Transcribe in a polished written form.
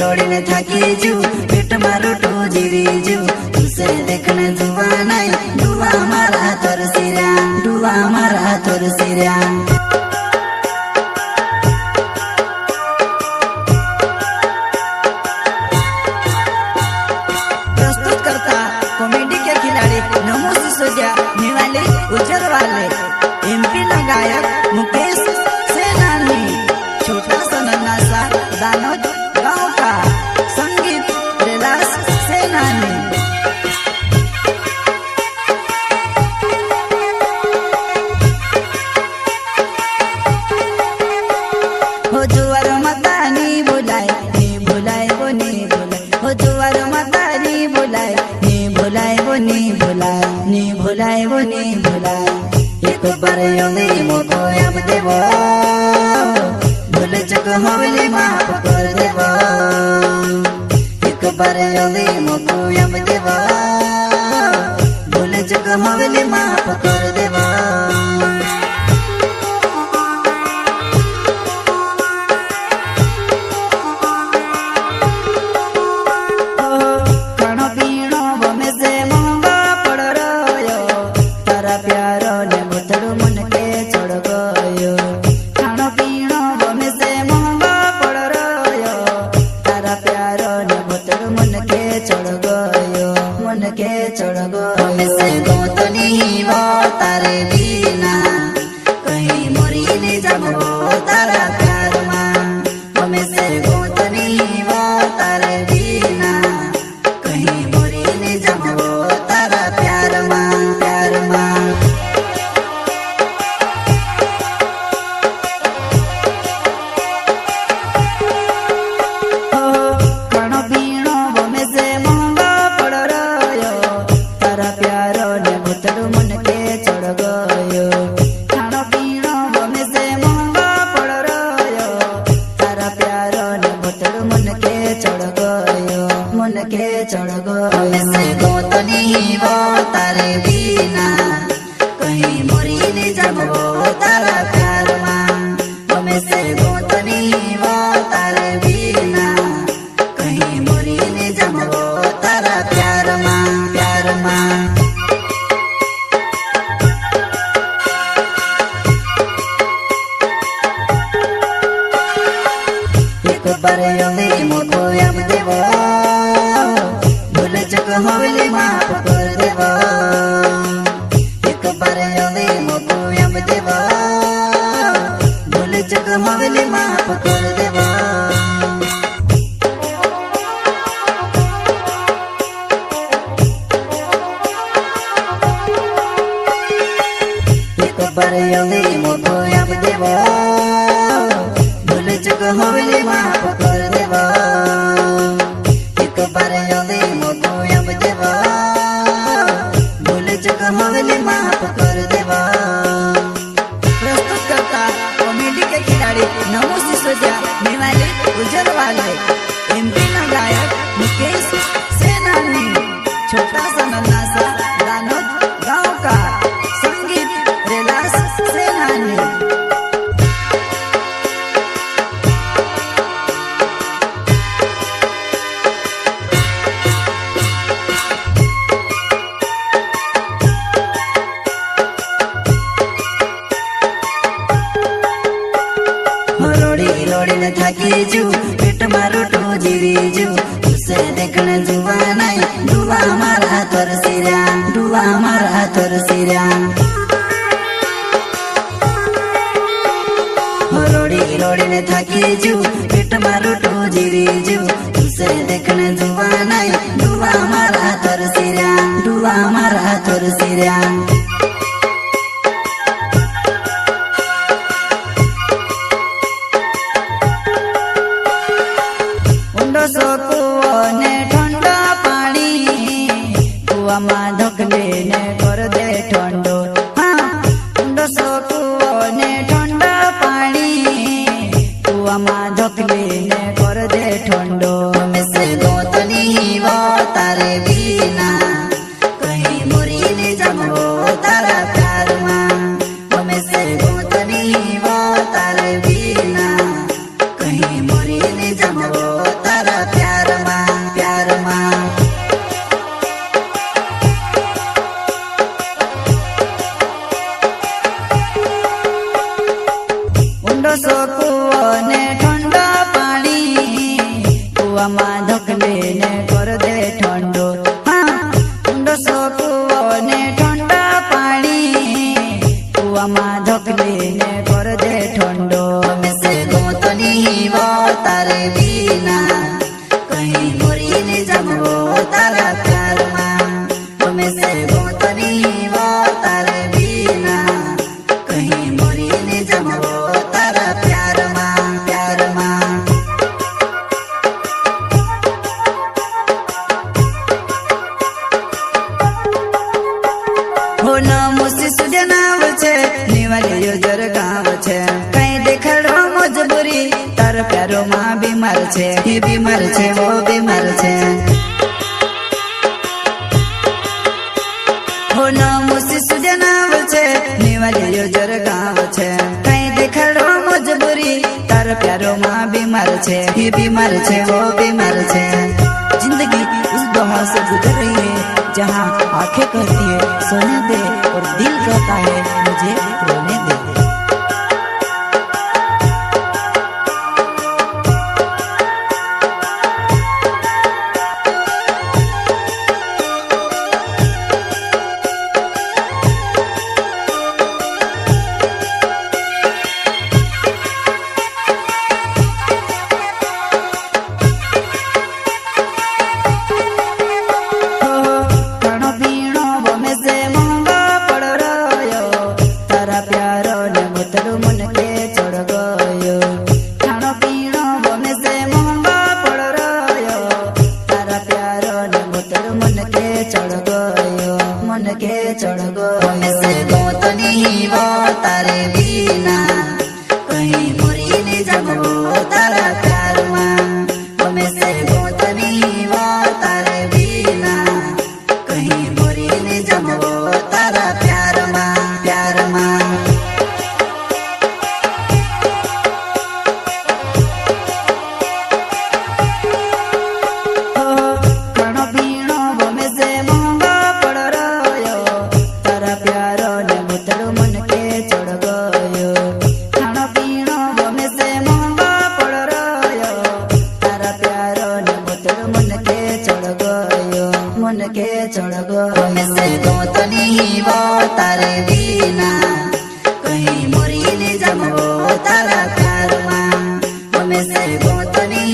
रोड़ी ने थाकी जू पेट मारो टो जीरी जू तुसे देखने जुआ नहीं दुआ मारा तोर सिरा दुआ मारा तोर सिरा प्रस्तुत करता कॉमेडी के खिलाड़ी नमो सिसोदिया निवाले उज्जर वाले एमपी ना गायक मुकेश सेनानी छोटा सा नन्हा सा दानोद गांव का संगीत कैलाश सेनानी हो जुआर मतानी बुलाए नी बुलाए वो नी बुलाए हो जुआर मतानी बुलाए नी बुलाए वो नी बुलाए नी बुलाए वो नी बुलाए एक बार योगी मोको अब देवो भूल चुक हवली माफ कर देवो एक बार योगी मोको अब देवो भूल चुक हवली माफ कर देवो प्यारो ने बुतड़ू मन के चढ़ गयो खानो पीनो बमे से महंगा पड़ रयो तारा प्यारो ने बुतड़ू मन के चढ़ गयो मन के चढ़ गयो बमे से गोतनी वो तारे बिना कहीं मोरी ने जाबो तारा प्यार मां बमे से गोतनी वो तारे बिना कहीं मोरी ने जाबो तारा प्यार मां प्यार मां के चढ़ गयो से गोतनी वो तारे बिना कहीं मोरी ने जाबो तारा प्यार मां हमें से गोतनी वो तारे बिना कहीं मोरी ने जाबो तारा प्यार मां प्यार मां एक बार योगी मोको अब देवो चुक हवली माफ कर देवो एक बार योगी मोको अब देवो भूल चुक हवली माफ कर देवो एक बार योगी मोको अब देवो भूल चुक हवली माफ कर देवो एक बार योगी मोको अब देवो भूल चुक हवली माफ कर देवो प्रस्तुत करता कॉमेडी के खिलाड़ी नमो सिसोदिया निवाले उज्जर वाले एमपी ना गायक मुकेश सेनानी छोटा सा नन्हा सा दानोद गांव का संगीत कैलाश सेनानी रोड़ी ने थाकी जू पेट मारो टो जीरी जू तुसे देखने जुआ नहीं दुआ मारा तोर सिरा दुआ मारा तोर सिरा रोड़ी ने थाकी जू पेट मारो टो जीरी जू तुसे देखने जुआ नहीं दुआ मारा तोर सिरा दुआ मारा तोर सिरा ने ठंडा पानी कुआ में ढकले ने कर दे ठंडो हाँ ने ठंडा पानी कुआ में ढकले ने कर दे ठंडो में से गोतनी वो तारे बिना कहीं मोरी ने जाबो तारा प्यार मां में से गोतनी वो तारे बिना कहीं मोरी ने जाबो तारा કૂવો ને ઠંડો પાણી કૂવામાં ધકલીને કર દે ઠંડો ઠંડો કૂવો ને ઠંડો પાણી કૂવામાં ધકલીને કર દે ઠંડો મેસે ગોતની વો તારે બીના કहीं મોરીને જમવો તારા પ્યારમાં મેસે ગોતની વો તારે બીના કहीं મોરીને જમવો તારા પ્યારમાં પ્યારમાં हो न मुसी सुजनाव छे निवालियो जर गाव छे कई देखाड़ो मजबूरी तार प्यारो मां बीमार छे ये बीमार छे वो बीमार छे हो न मुसी सुजनाव छे निवालियो जर गाव छे कई देखाड़ो मजबूरी तार प्यारो मां बीमार छे ये बीमार छे वो बीमार छे जिंदगी उस दौर से गुजर रही है जहाँ आंखें कहती है सोने दे और दिल कहता है मुझे रोने दे मन के चढ़ गयो ऐसे गोतनी वो तारे बीना कहीं मोरीने जमवो तारा प्यारमा में से गोतनी वो तारे बीना कहीं मोरीने जमवो तारा प्यारमा प्यारमा मन के चढ़ गयो से गोतनी वो तारे बीना कहीं मोरीने जमवो तारा प्यारमा में से गोतनी